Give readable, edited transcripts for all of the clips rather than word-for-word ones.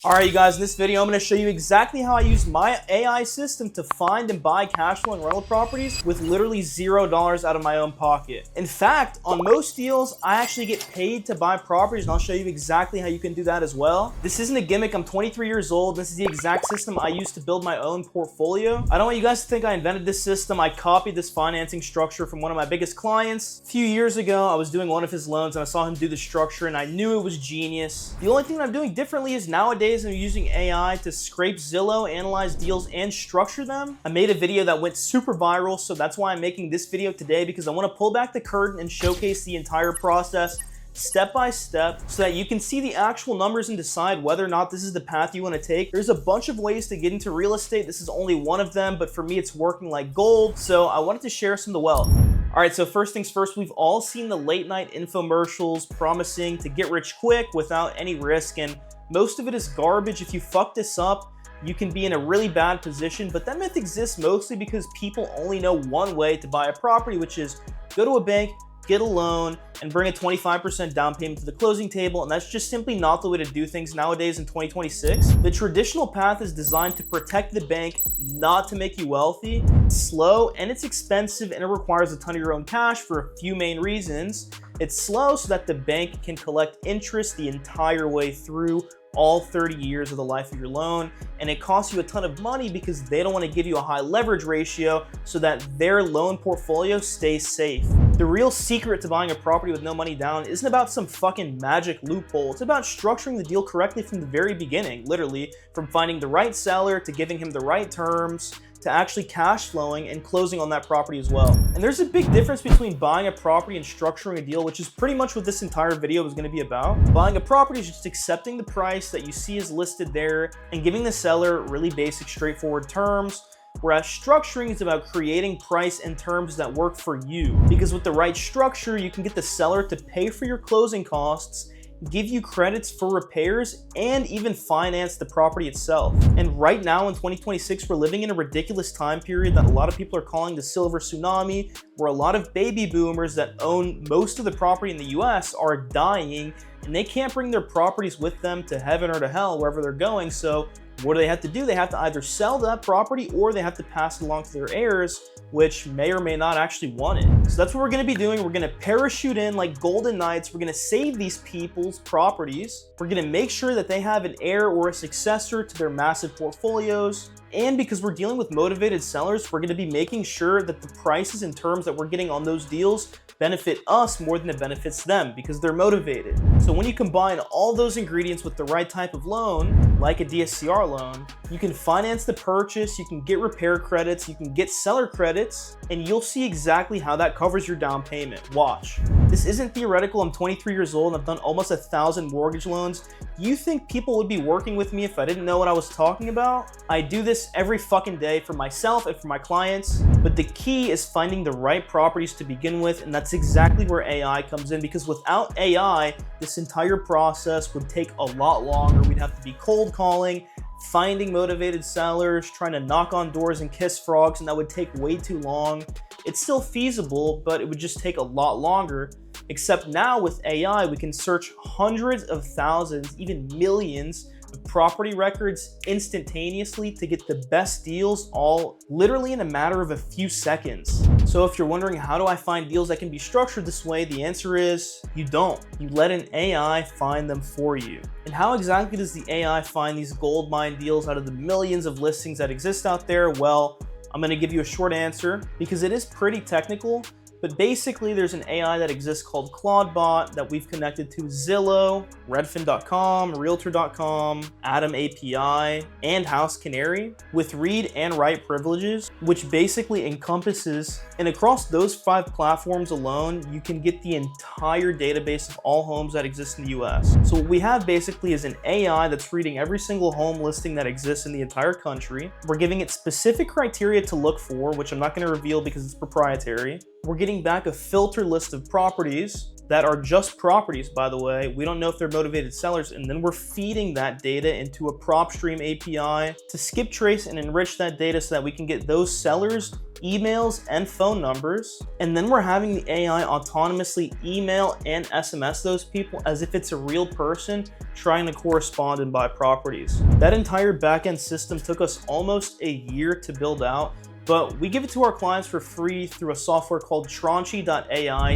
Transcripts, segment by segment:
Alright you guys, in this video I'm going to show you exactly how I use my AI system to find and buy cash flow and rental properties with literally $0 out of my own pocket. In fact, on most deals, I actually get paid to buy properties, and I'll show you exactly how you can do that as well. This isn't a gimmick. I'm 23 years old. This is the exact system I use to build my own portfolio. I don't want you guys to think I invented this system. I copied this financing structure from one of my biggest clients. A few years ago, I was doing one of his loans and I saw him do the structure and I knew it was genius. The only thing that I'm doing differently is nowadays I'm using AI to scrape Zillow, analyze deals, and structure them. I made a video that went super viral, so that's why I'm making this video today, because I want to pull back the curtain and showcase the entire process step by step so that you can see the actual numbers and decide whether or not this is the path you want to take. There's a bunch of ways to get into real estate. This is only one of them, but for me it's working like gold, so I wanted to share some of the wealth. Alright, so first things first, we've all seen the late night infomercials promising to get rich quick without any risk, and most of it is garbage. If you fuck this up, you can be in a really bad position, but that myth exists mostly because people only know one way to buy a property, which is go to a bank, get a loan, and bring a 25% down payment to the closing table, and that's just simply not the way to do things nowadays in 2026. The traditional path is designed to protect the bank, not to make you wealthy. It's slow and it's expensive, and it requires a ton of your own cash for a few main reasons. It's slow so that the bank can collect interest the entire way through all 30 years of the life of your loan, and it costs you a ton of money because they don't want to give you a high leverage ratio so that their loan portfolio stays safe. The real secret to buying a property with no money down isn't about some fucking magic loophole. It's about structuring the deal correctly from the very beginning, literally, from finding the right seller to giving him the right terms to actually cash flowing and closing on that property as well. And there's a big difference between buying a property and structuring a deal, which is pretty much what this entire video is going to be about. Buying a property is just accepting the price that you see is listed there and giving the seller really basic, straightforward terms. Whereas structuring is about creating price and terms that work for you. Because with the right structure, you can get the seller to pay for your closing costs, give you credits for repairs, and even finance the property itself. And right now in 2026, we're living in a ridiculous time period that a lot of people are calling the silver tsunami, where a lot of baby boomers that own most of the property in the US are dying, and they can't bring their properties with them to heaven or to hell, wherever they're going. So what do they have to do? They have to either sell that property or they have to pass it along to their heirs, which may or may not actually want it. So that's what we're going to be doing. We're going to parachute in like golden knights. We're going to save these people's properties. We're going to make sure that they have an heir or a successor to their massive portfolios. And because we're dealing with motivated sellers, we're going to be making sure that the prices and terms that we're getting on those deals benefit us more than it benefits them because they're motivated. So when you combine all those ingredients with the right type of loan, like a DSCR loan, you can finance the purchase, you can get repair credits, you can get seller credits, and you'll see exactly how that covers your down payment. Watch. This isn't theoretical. I'm 23 years old and I've done almost 1,000 mortgage loans. You think people would be working with me if I didn't know what I was talking about? I do this every fucking day for myself and for my clients, but the key is finding the right properties to begin with, and that's exactly where AI comes in, because without AI, this entire process would take a lot longer. We'd have to be cold calling, finding motivated sellers, trying to knock on doors and kiss frogs, and that would take way too long. It's still feasible, but it would just take a lot longer. Except now with AI, we can search hundreds of thousands, even millions of property records instantaneously to get the best deals, all literally in a matter of a few seconds. So if you're wondering, how do I find deals that can be structured this way? The answer is you don't. You let an AI find them for you. And how exactly does the AI find these gold mine deals out of the millions of listings that exist out there? Well, I'm going to give you a short answer because it is pretty technical. But basically, there's an AI that exists called ClaudeBot that we've connected to Zillow, Redfin.com, Realtor.com, Atom API, and House Canary with read and write privileges, which basically encompasses, and across those 5 platforms alone, you can get the entire database of all homes that exist in the US. So what we have basically is an AI that's reading every single home listing that exists in the entire country. We're giving it specific criteria to look for, which I'm not going to reveal because it's proprietary. We're getting back a filter list of properties, that are just properties, by the way. We don't know if they're motivated sellers, and then we're feeding that data into a PropStream API to skip trace and enrich that data so that we can get those sellers emails and phone numbers, and then we're having the AI autonomously email and SMS those people as if it's a real person trying to correspond and buy properties. That entire backend system took us almost a year to build out, but we give it to our clients for free through a software called Tranchi.ai,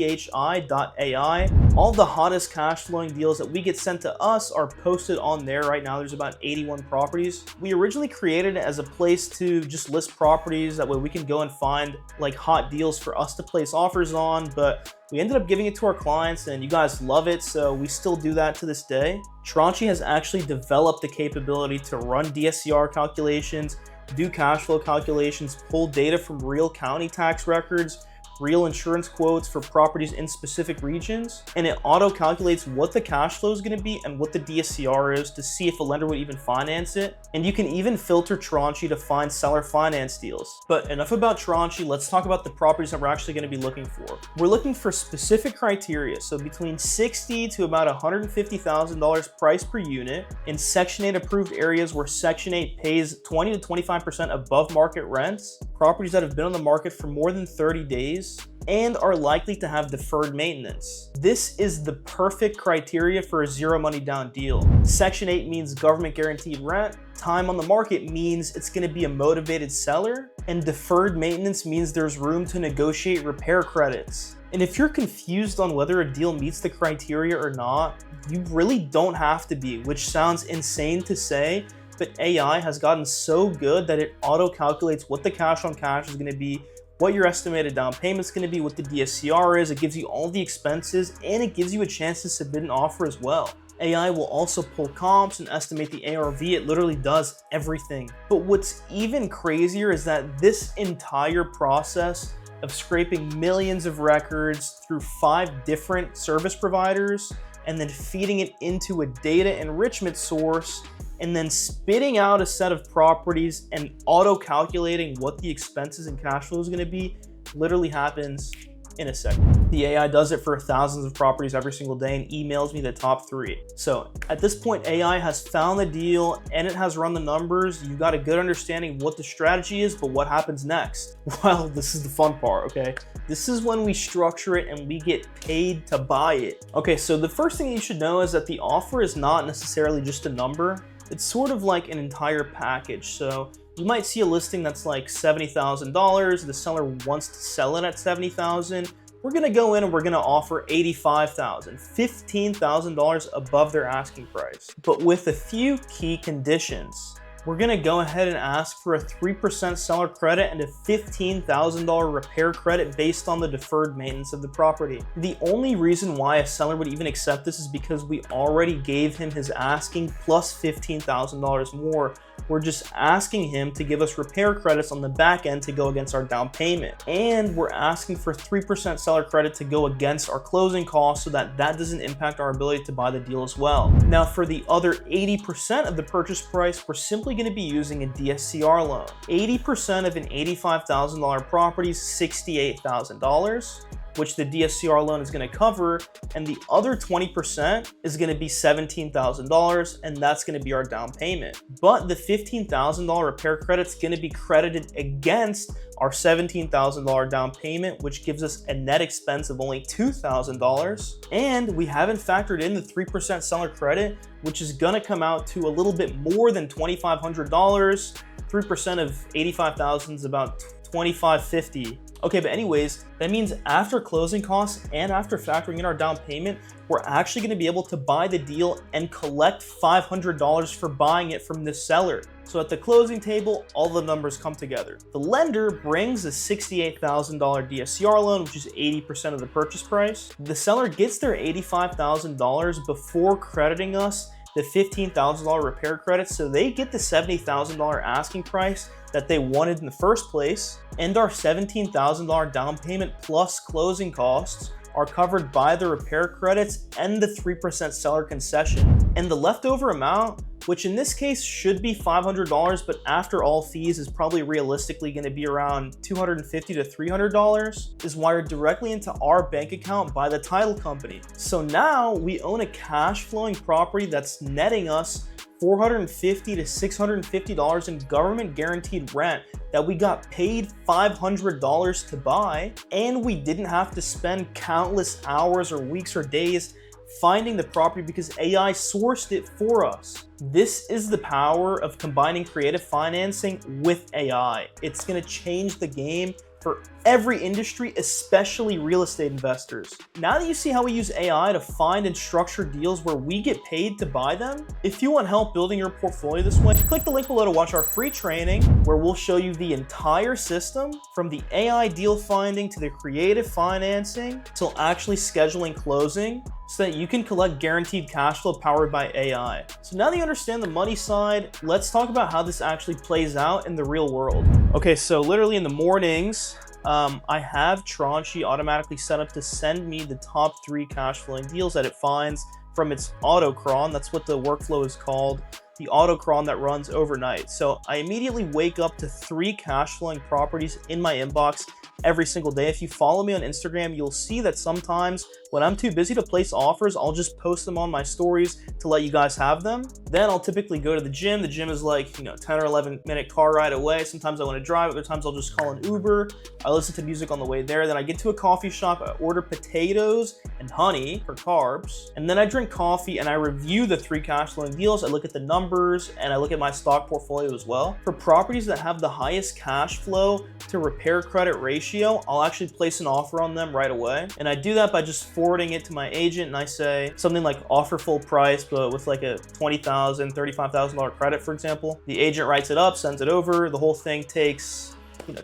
Tranchi.ai. All the hottest cash flowing deals that we get sent to us are posted on there right now. There's about 81 properties. We originally created it as a place to just list properties. That way we can go and find like hot deals for us to place offers on, but we ended up giving it to our clients and you guys love it, so we still do that to this day. Tranchi has actually developed the capability to run DSCR calculations, do cash flow calculations, pull data from real county tax records, real insurance quotes for properties in specific regions, and it auto calculates what the cash flow is going to be and what the DSCR is to see if a lender would even finance it. And you can even filter Tranchi to find seller finance deals. But enough about Tranchi, let's talk about the properties that we're actually going to be looking for. We're looking for specific criteria, so between $60,000 to about $150,000 price per unit in Section 8 approved areas where Section 8 pays 20 to 25% above market rents, properties that have been on the market for more than 30 days, and are likely to have deferred maintenance. This is the perfect criteria for a zero money down deal. Section 8 means government guaranteed rent, time on the market means it's going to be a motivated seller, and deferred maintenance means there's room to negotiate repair credits. And if you're confused on whether a deal meets the criteria or not, you really don't have to be, which sounds insane to say, but AI has gotten so good that it auto calculates what the cash on cash is going to be, what your estimated down payment is going to be, what the DSCR is. It gives you all the expenses, and it gives you a chance to submit an offer as well. AI will also pull comps and estimate the ARV. It literally does everything. But what's even crazier is that this entire process of scraping millions of records through 5 different service providers and then feeding it into a data enrichment source and then spitting out a set of properties and auto-calculating what the expenses and cash flow is going to be literally happens in a second. The AI does it for thousands of properties every single day and emails me the top 3. So at this point, AI has found the deal and it has run the numbers. You got a good understanding of what the strategy is, but what happens next? Well, this is the fun part, okay? This is when we structure it and we get paid to buy it. Okay, so the first thing you should know is that the offer is not necessarily just a number. It's sort of like an entire package. So you might see a listing that's like $70,000. The seller wants to sell it at $70,000. We're gonna go in and we're gonna offer $85,000, $15,000 above their asking price, but with a few key conditions. We're gonna go ahead and ask for a 3% seller credit and a $15,000 repair credit based on the deferred maintenance of the property. The only reason why a seller would even accept this is because we already gave him his asking plus $15,000 more. We're just asking him to give us repair credits on the back end to go against our down payment. And we're asking for 3% seller credit to go against our closing costs so that that doesn't impact our ability to buy the deal as well. Now for the other 80% of the purchase price, we're simply going to be using a DSCR loan. 80% of an $85,000 property is $68,000. which the DSCR loan is going to cover, and the other 20% is going to be $17,000, and that's going to be our down payment. But the $15,000 repair credit is going to be credited against our $17,000 down payment, which gives us a net expense of only $2,000. And we haven't factored in the 3% seller credit, which is going to come out to a little bit more than $2,500. 3% of $85,000 is about $2,550. Okay, but anyways, that means after closing costs and after factoring in our down payment, we're actually going to be able to buy the deal and collect $500 for buying it from the seller. So at the closing table, all the numbers come together. The lender brings a $68,000 DSCR loan, which is 80% of the purchase price. The seller gets their $85,000 before crediting us the $15,000 repair credit, so they get the $70,000 asking price that they wanted in the first place, and our $17,000 down payment plus closing costs are covered by the repair credits and the 3% seller concession. And the leftover amount, which in this case should be $500, but after all fees is probably realistically going to be around $250 to $300, is wired directly into our bank account by the title company. So now we own a cash flowing property that's netting us $450 to $650 in government guaranteed rent that we got paid $500 to buy, and we didn't have to spend countless hours or weeks or days finding the property because AI sourced it for us. This is the power of combining creative financing with AI. It's going to change the game for every industry, especially real estate investors. Now that you see how we use AI to find and structure deals where we get paid to buy them, if you want help building your portfolio this way, click the link below to watch our free training where we'll show you the entire system from the AI deal finding to the creative financing till actually scheduling closing, so that you can collect guaranteed cash flow powered by AI. So now that you understand the money side, let's talk about how this actually plays out in the real world. Okay, so literally in the mornings, I have Tranche automatically set up to send me the top 3 cash flowing deals that it finds from its autocron. That's what the workflow is called, the autocron that runs overnight. So I immediately wake up to 3 cash flowing properties in my inbox every single day. If you follow me on Instagram, you'll see that sometimes when I'm too busy to place offers, I'll just post them on my stories to let you guys have them. Then I'll typically go to the gym. The gym is like, 10 or 11 minute car ride away. Sometimes I want to drive, other times I'll just call an Uber. I listen to music on the way there. Then I get to a coffee shop, I order potatoes and honey for carbs. And then I drink coffee and I review the 3 cash flowing deals. I look at the numbers and I look at my stock portfolio as well. For properties that have the highest cash flow to repair credit ratio, I'll actually place an offer on them right away. And I do that by just forwarding it to my agent, and I say something like offer full price, but with like a $20,000, $35,000 credit, for example. The agent writes it up, sends it over. The whole thing takes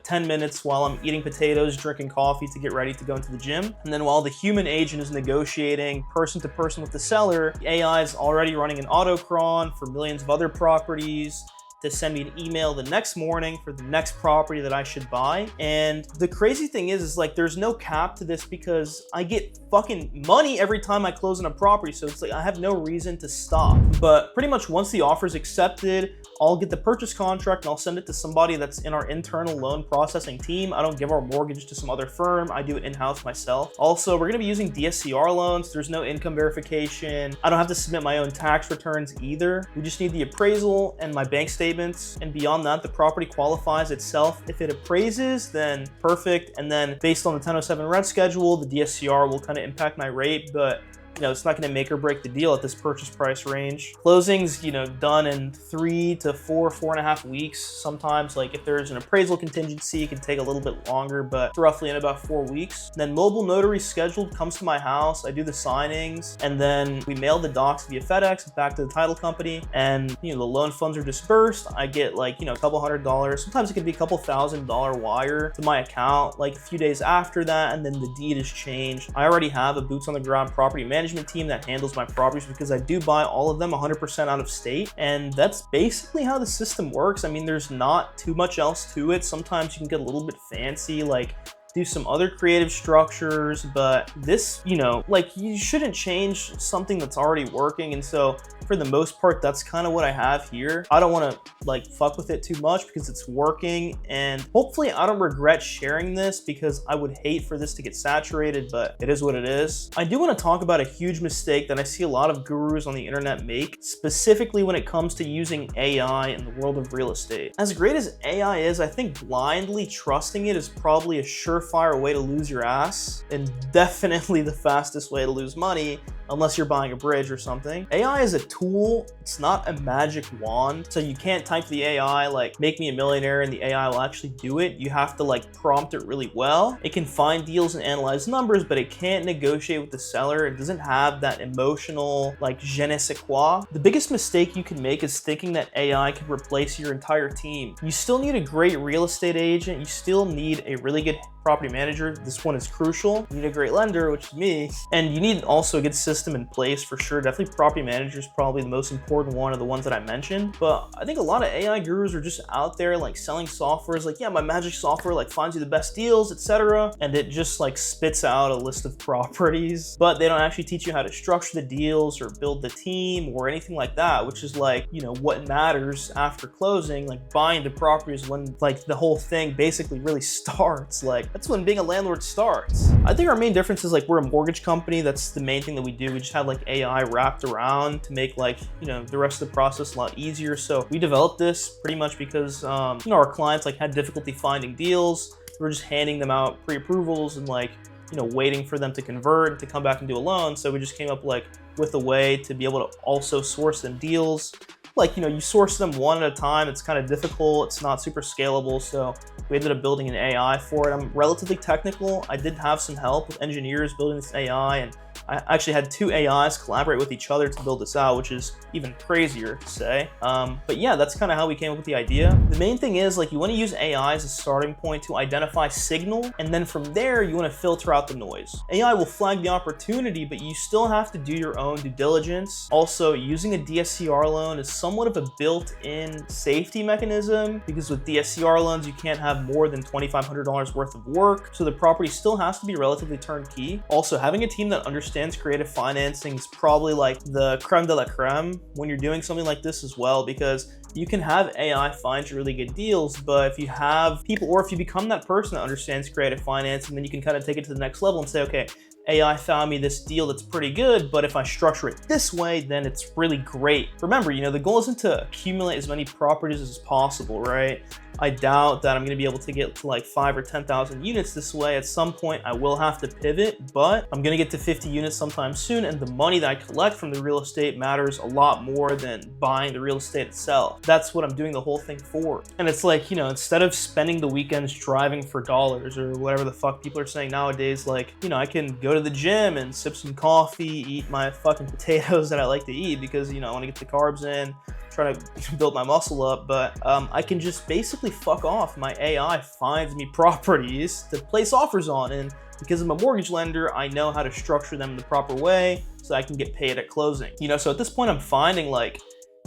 10 minutes while I'm eating potatoes, drinking coffee to get ready to go into the gym. And then while the human agent is negotiating person to person with the seller, the AI is already running an autocron for millions of other properties to send me an email the next morning for the next property that I should buy. And the crazy thing is like there's no cap to this because I get fucking money every time I close on a property. So it's like I have no reason to stop. But pretty much once the offer is accepted, I'll get the purchase contract and I'll send it to somebody that's in our internal loan processing team. I don't give our mortgage to some other firm. I do it in-house myself. Also, we're gonna be using DSCR loans. There's no income verification. I don't have to submit my own tax returns either. We just need the appraisal and my bank statements. And beyond that, the property qualifies itself. If it appraises, then perfect. And then based on the 1007 rent schedule, the DSCR will kind of impact my rate, but it's not going to make or break the deal at this purchase price range. Closings, done in 3 to 4.5 weeks. Sometimes, like if there's an appraisal contingency, it can take a little bit longer, but roughly in about 4 weeks. Then mobile notary scheduled comes to my house. I do the signings, and then we mail the docs via FedEx back to the title company. And the loan funds are dispersed. I get like a couple $100. Sometimes it could be a couple $1,000 wire to my account like a few days after that, and then the deed is changed. I already have a boots on the ground property management team that handles my properties because I do buy all of them 100% out of state. And that's basically how the system works. I mean, there's not too much else to it. Sometimes you can get a little bit fancy, like do some other creative structures, but this, you shouldn't change something that's already working. And so for the most part, that's kind of what I have here. I don't want to fuck with it too much because it's working, and hopefully I don't regret sharing this because I would hate for this to get saturated, but it is what it is. I do want to talk about a huge mistake that I see a lot of gurus on the internet make, specifically when it comes to using AI in the world of real estate. As great as AI is, I think blindly trusting it is probably a surefire way to lose your ass, and definitely the fastest way to lose money, unless you're buying a bridge or something. AI is a tool, it's not a magic wand. So you can't type to the AI like make me a millionaire and the AI will actually do it. You have to prompt it really well. It can find deals and analyze numbers, but it can't negotiate with the seller. It doesn't have that emotional je ne sais quoi. The biggest mistake you can make is thinking that AI can replace your entire team. You still need a great real estate agent. You still need a really good property manager. This one is crucial. You need a great lender, which is me, and you need also a good system in place for sure. Definitely property managers probably probably the most important one of the ones that I mentioned. But I think a lot of AI gurus are just out there like selling softwares like, yeah, my magic software like finds you the best deals, etc. And it just like spits out a list of properties, but they don't actually teach you how to structure the deals or build the team or anything like that, which is like, you know, what matters after closing. Like buying the property is when like the whole thing basically really starts. Like that's when being a landlord starts. I think our main difference is like we're a mortgage company. That's the main thing that we do. We just have like AI wrapped around to make like, you know, the rest of the process a lot easier. So we developed this pretty much because, you know, our clients like had difficulty finding deals. We're just handing them out pre-approvals and like, you know, waiting for them to convert, to come back and do a loan. So we just came up like with a way to be able to also source them deals. Like, you know, you source them one at a time. It's kind of difficult. It's not super scalable. So we ended up building an AI for it. I'm relatively technical. I did have some help with engineers building this AI, and I actually had 2 AIs collaborate with each other to build this out, which is even crazier to say. But yeah, that's kind of how we came up with the idea. The main thing is like you want to use AI as a starting point to identify signal, and then from there you want to filter out the noise. AI will flag the opportunity, but you still have to do your own due diligence. Also, using a DSCR loan is somewhat of a built-in safety mechanism, because with DSCR loans you can't have more than $2,500 worth of work, so the property still has to be relatively turnkey. Also, having a team that understands creative financing is probably like the creme de la creme when you're doing something like this as well, because you can have AI find you really good deals, but if you have people, or if you become that person that understands creative financing, then you can kind of take it to the next level and say, okay, AI found me this deal that's pretty good, but if I structure it this way, then it's really great. Remember, you know, the goal isn't to accumulate as many properties as possible, right? I doubt that I'm going to be able to get to like 5 or 10,000 units this way. At some point, I will have to pivot, but I'm going to get to 50 units sometime soon, and the money that I collect from the real estate matters a lot more than buying the real estate itself. That's what I'm doing the whole thing for. And it's like, you know, instead of spending the weekends driving for dollars or whatever the fuck people are saying nowadays, like, you know, I can go to the gym and sip some coffee, eat my fucking potatoes that I like to eat because, you know, I want to get the carbs in, try to build my muscle up, but I can just basically fuck off. My AI finds me properties to place offers on, and because I'm a mortgage lender, I know how to structure them the proper way so I can get paid at closing. You know, so at this point I'm finding like,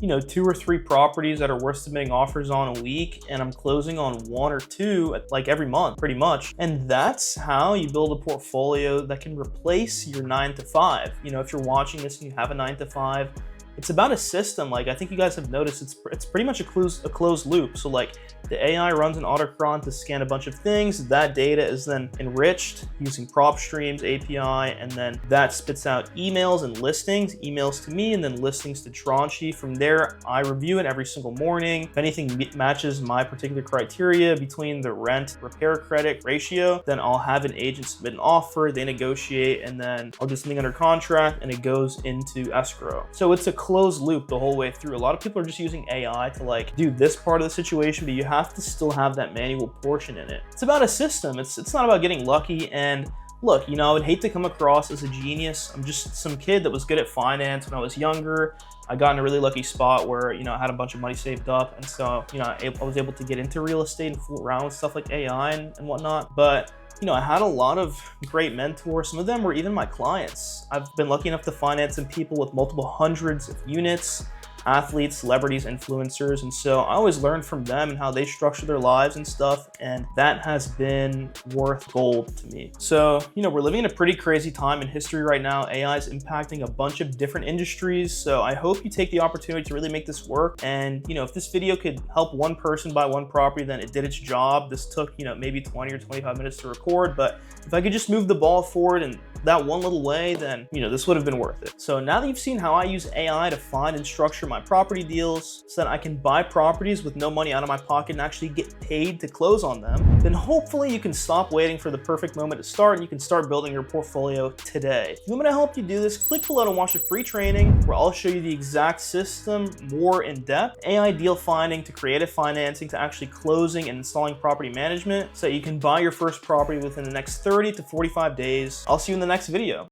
you know, 2 or 3 properties that are worth submitting offers on a week, and I'm closing on 1 or 2 like every month pretty much. And that's how you build a portfolio that can replace your 9 to 5. You know, if you're watching this and you have a 9 to 5, it's about a system. Like I think you guys have noticed, it's pretty much a closed loop. So like the AI runs an autocron to scan a bunch of things. That data is then enriched using PropStream's API, and then that spits out emails and listings, emails to me and then listings to Tronchi. From there, I review it every single morning. If anything matches my particular criteria between the rent repair credit ratio, then I'll have an agent submit an offer, they negotiate, and then I'll do something under contract and it goes into escrow. So it's a closed loop the whole way through. A lot of people are just using AI to like do this part of the situation, but you have to still have that manual portion in it. It's about a system. It's not about getting lucky. And look, you know, I would hate to come across as a genius. I'm just some kid that was good at finance when I was younger. I got in a really lucky spot where, you know, I had a bunch of money saved up, and so, you know, I was able to get into real estate and fool around with stuff like AI and whatnot. But you know, I had a lot of great mentors. Some of them were even my clients. I've been lucky enough to finance some people with multiple hundreds of units, athletes, celebrities, influencers. And so I always learned from them and how they structure their lives and stuff. And that has been worth gold to me. So, you know, we're living in a pretty crazy time in history right now. AI is impacting a bunch of different industries. So I hope you take the opportunity to really make this work. And, you know, if this video could help one person buy one property, then it did its job. This took, you know, maybe 20 or 25 minutes to record, but if I could just move the ball forward in that one little way, then, you know, this would have been worth it. So now that you've seen how I use AI to find and structure my property deals so that I can buy properties with no money out of my pocket and actually get paid to close on them, then hopefully you can stop waiting for the perfect moment to start and you can start building your portfolio today. If you want me to help you do this, click below to watch a free training where I'll show you the exact system more in depth, AI deal finding to creative financing to actually closing and installing property management so that you can buy your first property within the next 30 to 45 days. I'll see you in the next video.